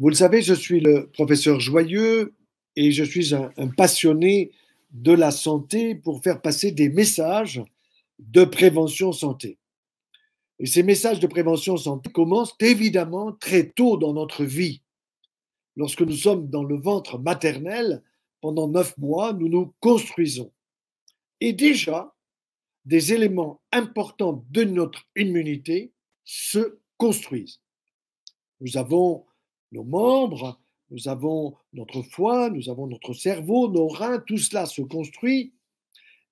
Vous le savez, je suis le professeur Joyeux et je suis un passionné de la santé pour faire passer des messages de prévention santé. Et ces messages de prévention santé commencent évidemment très tôt dans notre vie. Lorsque nous sommes dans le ventre maternel, pendant 9 mois, nous nous construisons. Et déjà, des éléments importants de notre immunité se construisent. Nous avons nos membres, nous avons notre foie, nous avons notre cerveau, nos reins, tout cela se construit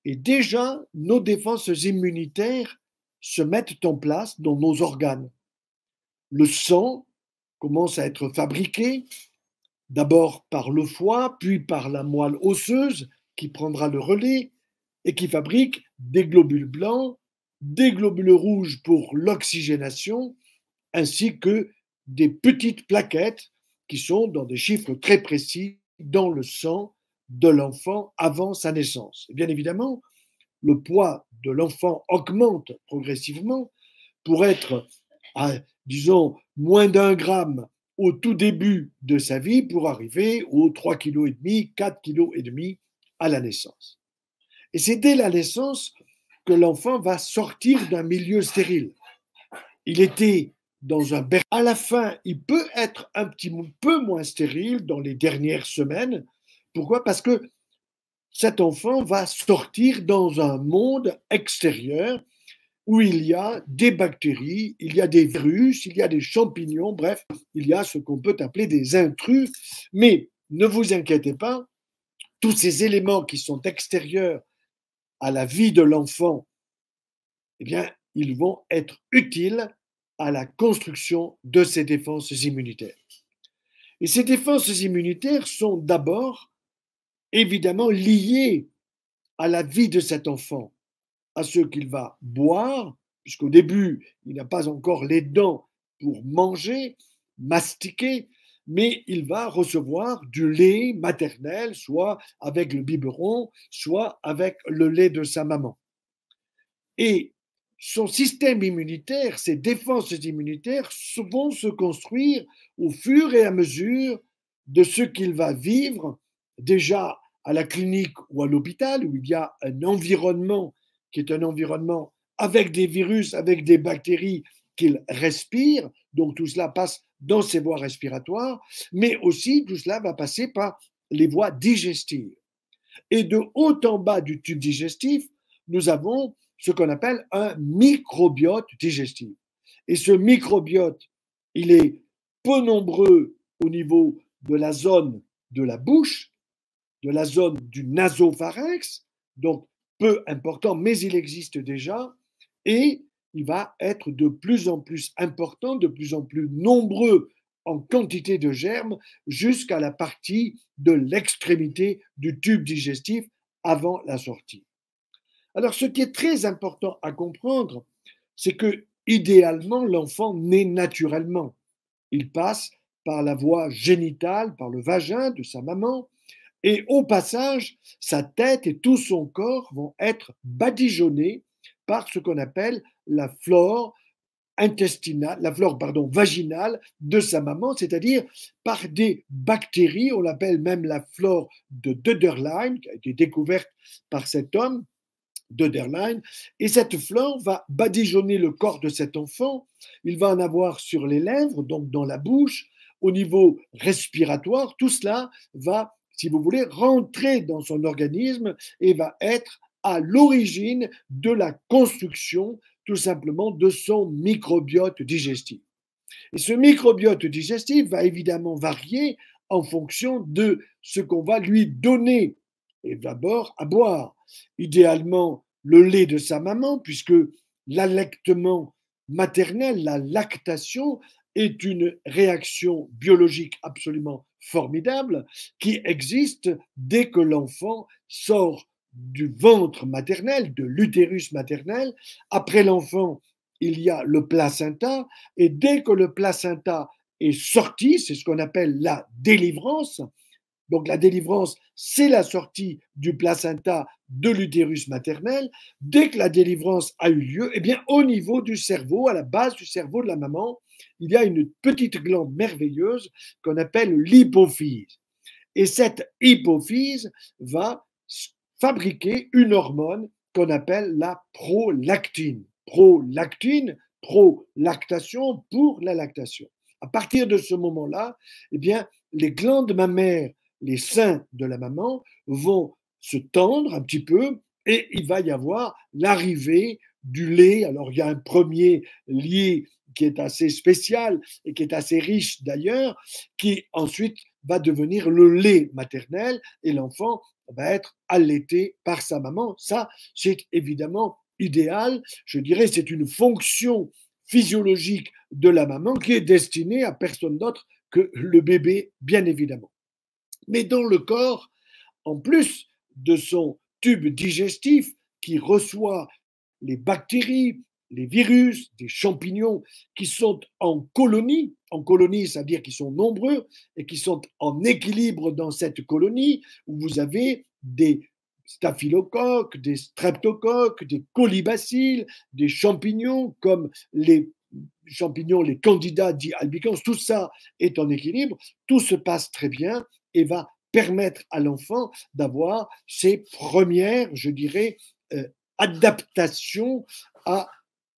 et déjà nos défenses immunitaires se mettent en place dans nos organes. Le sang commence à être fabriqué, d'abord par le foie, puis par la moelle osseuse qui prendra le relais et qui fabrique des globules blancs, des globules rouges pour l'oxygénation, ainsi que des petites plaquettes qui sont dans des chiffres très précis dans le sang de l'enfant avant sa naissance. Et bien évidemment, le poids de l'enfant augmente progressivement pour être à, disons, moins d'1 gramme au tout début de sa vie pour arriver aux 3,5 kg, 4,5 kg à la naissance. Et c'est dès la naissance que l'enfant va sortir d'un milieu stérile. Il était dans un berceau. À la fin, il peut être un petit peu moins stérile dans les dernières semaines. Pourquoi? Parce que cet enfant va sortir dans un monde extérieur où il y a des bactéries, il y a des virus, il y a des champignons, bref, il y a ce qu'on peut appeler des intrus. Mais ne vous inquiétez pas, tous ces éléments qui sont extérieurs à la vie de l'enfant, eh bien, ils vont être utiles à la construction de ces défenses immunitaires. Et ces défenses immunitaires sont d'abord évidemment liées à la vie de cet enfant, à ce qu'il va boire, puisqu'au début, il n'a pas encore les dents pour manger, mastiquer, mais il va recevoir du lait maternel, soit avec le biberon, soit avec le lait de sa maman. Et son système immunitaire, ses défenses immunitaires vont se construire au fur et à mesure de ce qu'il va vivre déjà à la clinique ou à l'hôpital, où il y a un environnement qui est un environnement avec des virus, avec des bactéries qu'il respire, donc tout cela passe dans ses voies respiratoires, mais aussi tout cela va passer par les voies digestives. Et de haut en bas du tube digestif, nous avons ce qu'on appelle un microbiote digestif. Et ce microbiote, il est peu nombreux au niveau de la zone de la bouche, de la zone du nasopharynx, donc peu important, mais il existe déjà, et il va être de plus en plus important, de plus en plus nombreux en quantité de germes, jusqu'à la partie de l'extrémité du tube digestif avant la sortie. Alors, ce qui est très important à comprendre, c'est que, idéalement, l'enfant naît naturellement. Il passe par la voie génitale, par le vagin de sa maman, et au passage, sa tête et tout son corps vont être badigeonnés par ce qu'on appelle la flore intestinale, vaginale de sa maman, c'est-à-dire par des bactéries, on l'appelle même la flore de Döderlein, qui a été découverte par cet homme, Döderlein, et cette flore va badigeonner le corps de cet enfant. Il va en avoir sur les lèvres, donc dans la bouche, au niveau respiratoire. Tout cela va, si vous voulez, rentrer dans son organisme et va être à l'origine de la construction, tout simplement, de son microbiote digestif. Et ce microbiote digestif va évidemment varier en fonction de ce qu'on va lui donner, et d'abord à boire. Idéalement, le lait de sa maman, puisque l'allaitement maternel, la lactation, est une réaction biologique absolument formidable qui existe dès que l'enfant sort du ventre maternel, de l'utérus maternel. Après l'enfant, il y a le placenta, et dès que le placenta est sorti, c'est ce qu'on appelle la délivrance. Donc la délivrance, c'est la sortie du placenta de l'utérus maternel. Dès que la délivrance a eu lieu, eh bien, au niveau du cerveau, à la base du cerveau de la maman, il y a une petite glande merveilleuse qu'on appelle l'hypophyse. Et cette hypophyse va fabriquer une hormone qu'on appelle la prolactine. Prolactine, prolactation pour la lactation. À partir de ce moment-là, eh bien, les glandes mammaires, les seins de la maman vont se tendre un petit peu et il va y avoir l'arrivée du lait. Alors, il y a un premier lait qui est assez spécial et qui est assez riche d'ailleurs, qui ensuite va devenir le lait maternel et l'enfant va être allaité par sa maman. Ça, c'est évidemment idéal. Je dirais c'est une fonction physiologique de la maman qui est destinée à personne d'autre que le bébé, bien évidemment. Mais dans le corps, en plus de son tube digestif qui reçoit les bactéries, les virus, des champignons qui sont en colonie, ça veut dire qu'ils sont nombreux et qui sont en équilibre dans cette colonie où vous avez des staphylocoques, des streptocoques, des colibacilles, des champignons comme les champignons, les candidats dits albicans, tout ça est en équilibre, tout se passe très bien et va permettre à l'enfant d'avoir ses premières, je dirais, adaptations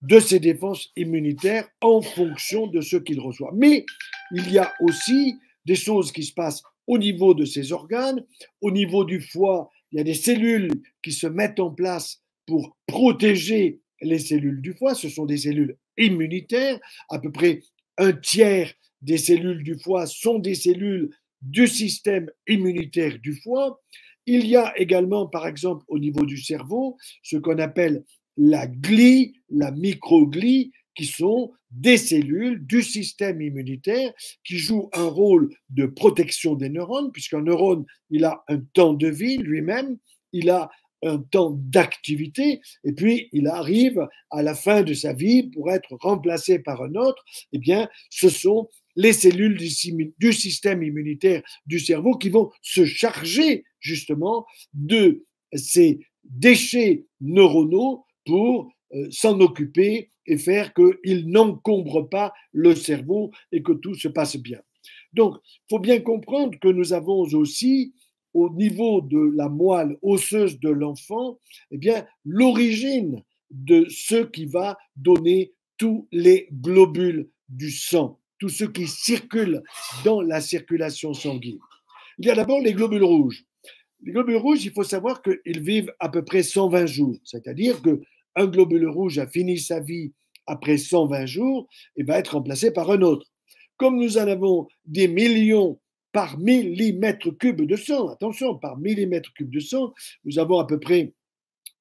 de ses défenses immunitaires en fonction de ce qu'il reçoit. Mais il y a aussi des choses qui se passent au niveau de ses organes, au niveau du foie, il y a des cellules qui se mettent en place pour protéger les cellules du foie, ce sont des cellules immunitaires, à peu près un tiers des cellules du foie sont des cellules du système immunitaire du foie. Il y a également, par exemple, au niveau du cerveau, ce qu'on appelle la glie, la microglie, qui sont des cellules du système immunitaire qui jouent un rôle de protection des neurones, puisqu'un neurone, il a un temps de vie lui-même, il a un temps d'activité, et puis il arrive à la fin de sa vie pour être remplacé par un autre. Eh bien, ce sont les cellules du système immunitaire du cerveau qui vont se charger justement de ces déchets neuronaux pour s'en occuper et faire qu'ils n'encombrent pas le cerveau et que tout se passe bien. Donc, il faut bien comprendre que nous avons aussi, au niveau de la moelle osseuse de l'enfant, eh bien, l'origine de ce qui va donner tous les globules du sang, tout ce qui circule dans la circulation sanguine. Il y a d'abord les globules rouges. Les globules rouges, il faut savoir qu'ils vivent à peu près 120 jours, c'est-à-dire qu'un globule rouge a fini sa vie après 120 jours et va être remplacé par un autre. Comme nous en avons des millions par millimètre cube de sang, attention, par millimètre cube de sang, nous avons à peu près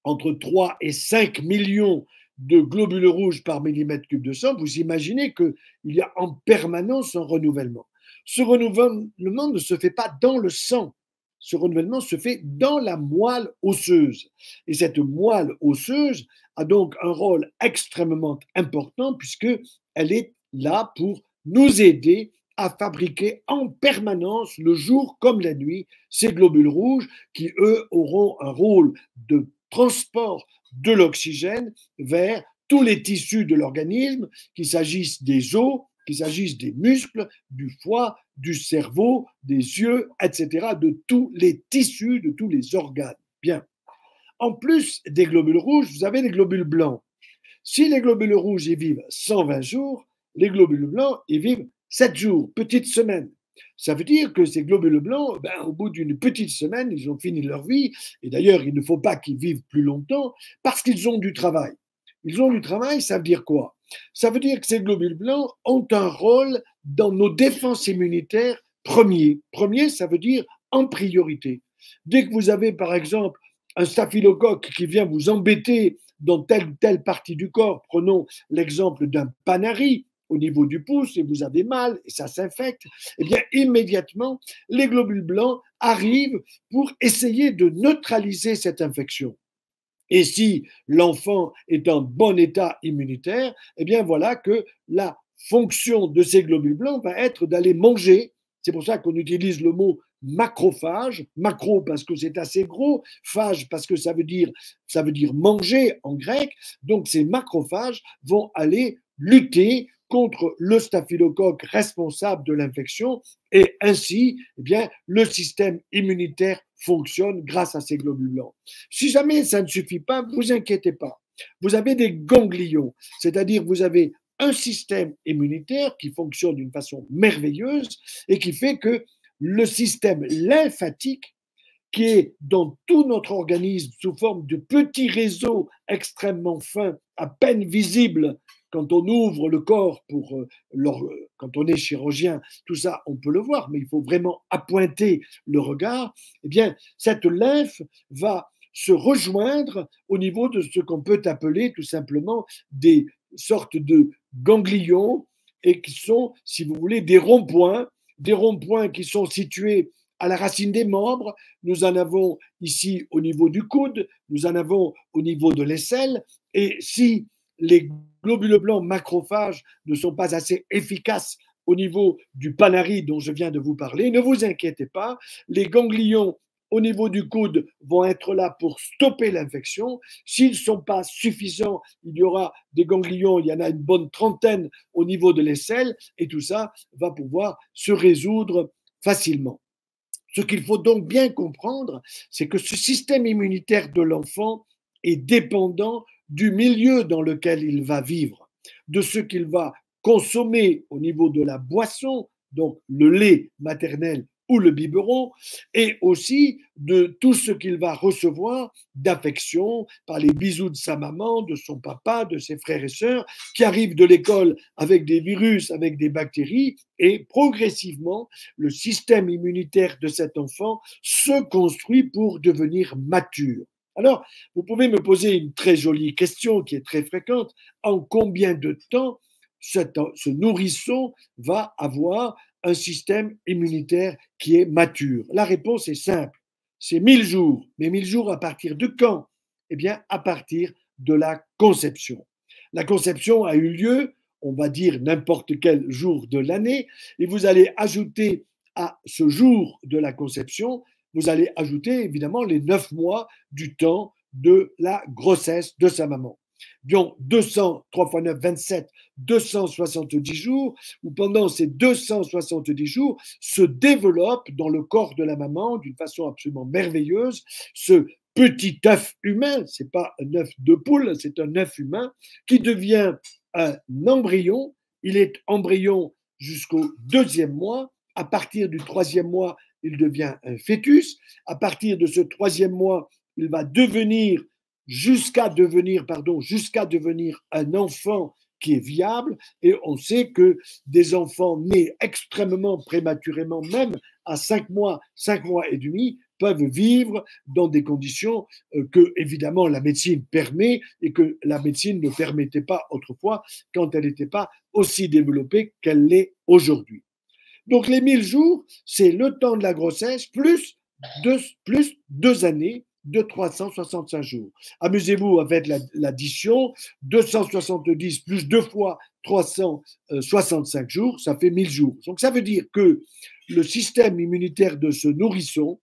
entre 3 et 5 millions de globules rouges par millimètre cube de sang, vous imaginez qu'il y a en permanence un renouvellement. Ce renouvellement ne se fait pas dans le sang, ce renouvellement se fait dans la moelle osseuse. Et cette moelle osseuse a donc un rôle extrêmement important puisqu'elle est là pour nous aider à fabriquer en permanence, le jour comme la nuit, ces globules rouges qui, eux, auront un rôle de transport de l'oxygène vers tous les tissus de l'organisme, qu'il s'agisse des os, qu'il s'agisse des muscles, du foie, du cerveau, des yeux, etc., de tous les tissus, de tous les organes. Bien. En plus des globules rouges, vous avez les globules blancs. Si les globules rouges y vivent 120 jours, les globules blancs y vivent 7 jours, petite semaine. Ça veut dire que ces globules blancs, au bout d'une petite semaine, ils ont fini leur vie. Et d'ailleurs, il ne faut pas qu'ils vivent plus longtemps parce qu'ils ont du travail. Ils ont du travail, ça veut dire quoi? Ça veut dire que ces globules blancs ont un rôle dans nos défenses immunitaires premiers. Premier, ça veut dire en priorité. Dès que vous avez, par exemple, un staphylocoque qui vient vous embêter dans telle ou telle partie du corps, prenons l'exemple d'un panari au niveau du pouce et vous avez mal et ça s'infecte, eh bien immédiatement, les globules blancs arrivent pour essayer de neutraliser cette infection. Et si l'enfant est en bon état immunitaire, eh bien voilà que la fonction de ces globules blancs va être d'aller manger. C'est pour ça qu'on utilise le mot macrophage, macro parce que c'est assez gros, phage parce que ça veut dire manger en grec. Donc ces macrophages vont aller lutter contre le staphylocoque responsable de l'infection et ainsi, eh bien, le système immunitaire fonctionne grâce à ces globules blancs. Si jamais ça ne suffit pas, ne vous inquiétez pas. Vous avez des ganglions, c'est-à-dire vous avez un système immunitaire qui fonctionne d'une façon merveilleuse et qui fait que le système lymphatique, qui est dans tout notre organisme sous forme de petits réseaux extrêmement fins, à peine visibles quand on ouvre le corps quand on est chirurgien, tout ça, on peut le voir, mais il faut vraiment appointer le regard. Eh bien, cette lymphe va se rejoindre au niveau de ce qu'on peut appeler tout simplement des sortes de ganglions et qui sont, si vous voulez, des ronds-points qui sont situés à la racine des membres. Nous en avons ici au niveau du coude, nous en avons au niveau de l'aisselle, et si les globules blancs macrophages ne sont pas assez efficaces au niveau du panari dont je viens de vous parler, ne vous inquiétez pas, les ganglions au niveau du coude vont être là pour stopper l'infection. S'ils ne sont pas suffisants, il y aura des ganglions, il y en a une bonne trentaine au niveau de l'aisselle, et tout ça va pouvoir se résoudre facilement. Ce qu'il faut donc bien comprendre, c'est que ce système immunitaire de l'enfant est dépendant du milieu dans lequel il va vivre, de ce qu'il va consommer au niveau de la boisson, donc le lait maternel ou le biberon, et aussi de tout ce qu'il va recevoir d'affection par les bisous de sa maman, de son papa, de ses frères et sœurs, qui arrivent de l'école avec des virus, avec des bactéries, et progressivement, le système immunitaire de cet enfant se construit pour devenir mature. Alors, vous pouvez me poser une très jolie question qui est très fréquente. En combien de temps ce nourrisson va avoir un système immunitaire qui est mature? La réponse est simple, c'est 1000 jours. Mais 1000 jours à partir de quand? Eh bien, à partir de la conception. La conception a eu lieu, on va dire n'importe quel jour de l'année, et vous allez ajouter à ce jour de la conception, vous allez ajouter évidemment les 9 mois du temps de la grossesse de sa maman. Donc 200, 3 fois 9, 27, 270 jours, où pendant ces 270 jours se développe dans le corps de la maman d'une façon absolument merveilleuse ce petit œuf humain, c'est pas un œuf de poule, c'est un œuf humain qui devient un embryon. Il est embryon jusqu'au 2e mois. À partir du 3e mois, il devient un fœtus. À partir de ce 3e mois, il va devenir jusqu'à devenir un enfant qui est viable, et on sait que des enfants nés extrêmement prématurément, même à 5 mois et demi, peuvent vivre dans des conditions que, évidemment, la médecine permet et que la médecine ne permettait pas autrefois quand elle n'était pas aussi développée qu'elle l'est aujourd'hui. Donc les 1000 jours, c'est le temps de la grossesse plus 2 années de 365 jours. Amusez-vous avec l'addition, 270 plus 2 fois 365 jours, ça fait 1000 jours. Donc ça veut dire que le système immunitaire de ce nourrisson,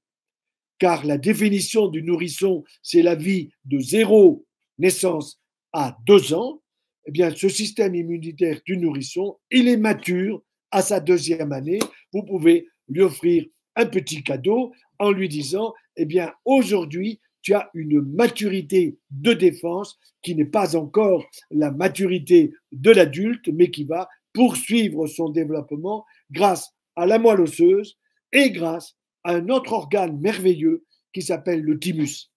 car la définition du nourrisson, c'est la vie de 0 naissance à 2 ans, eh bien ce système immunitaire du nourrisson, il est mature à sa 2e année. Vous pouvez lui offrir un petit cadeau en lui disant, eh bien, aujourd'hui, tu as une maturité de défense qui n'est pas encore la maturité de l'adulte, mais qui va poursuivre son développement grâce à la moelle osseuse et grâce à un autre organe merveilleux qui s'appelle le thymus.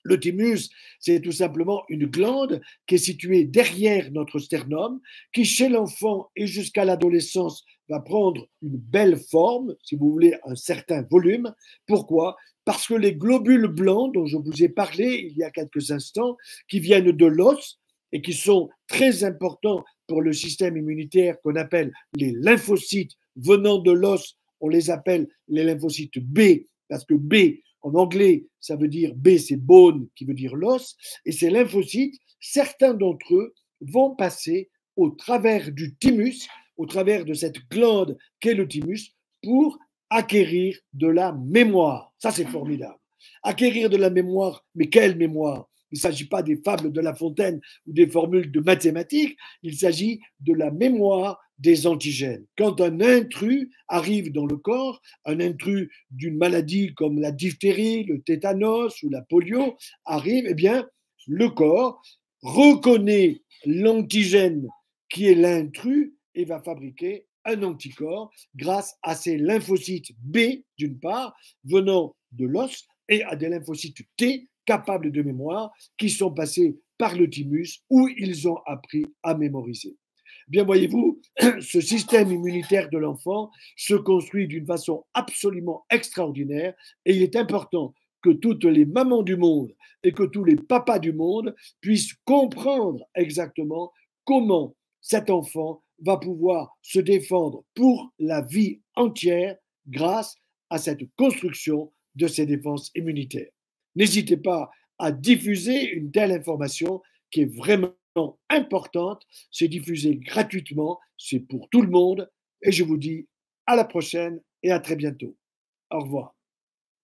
Le thymus, c'est tout simplement une glande qui est située derrière notre sternum, qui chez l'enfant et jusqu'à l'adolescence va prendre une belle forme, si vous voulez, un certain volume. Pourquoi? Parce que les globules blancs dont je vous ai parlé il y a quelques instants, qui viennent de l'os et qui sont très importants pour le système immunitaire qu'on appelle les lymphocytes venant de l'os, on les appelle les lymphocytes B, parce que B, en anglais, ça veut dire B, c'est bone, qui veut dire l'os. Et ces lymphocytes, certains d'entre eux vont passer au travers du thymus, au travers de cette glande qu'est le thymus, pour acquérir de la mémoire. Ça, c'est formidable. Acquérir de la mémoire, mais quelle mémoire? Il ne s'agit pas des fables de La Fontaine ou des formules de mathématiques, il s'agit de la mémoire des antigènes. Quand un intrus arrive dans le corps, un intrus d'une maladie comme la diphtérie, le tétanos ou la polio arrive, eh bien, le corps reconnaît l'antigène qui est l'intrus et va fabriquer un anticorps grâce à ces lymphocytes B, d'une part, venant de l'os, et à des lymphocytes T capables de mémoire qui sont passés par le thymus où ils ont appris à mémoriser. Bien, voyez-vous, ce système immunitaire de l'enfant se construit d'une façon absolument extraordinaire et il est important que toutes les mamans du monde et que tous les papas du monde puissent comprendre exactement comment cet enfant va pouvoir se défendre pour la vie entière grâce à cette construction de ses défenses immunitaires. N'hésitez pas à diffuser une telle information qui est vraiment importante. C'est diffusé gratuitement, c'est pour tout le monde. Et je vous dis à la prochaine et à très bientôt. Au revoir.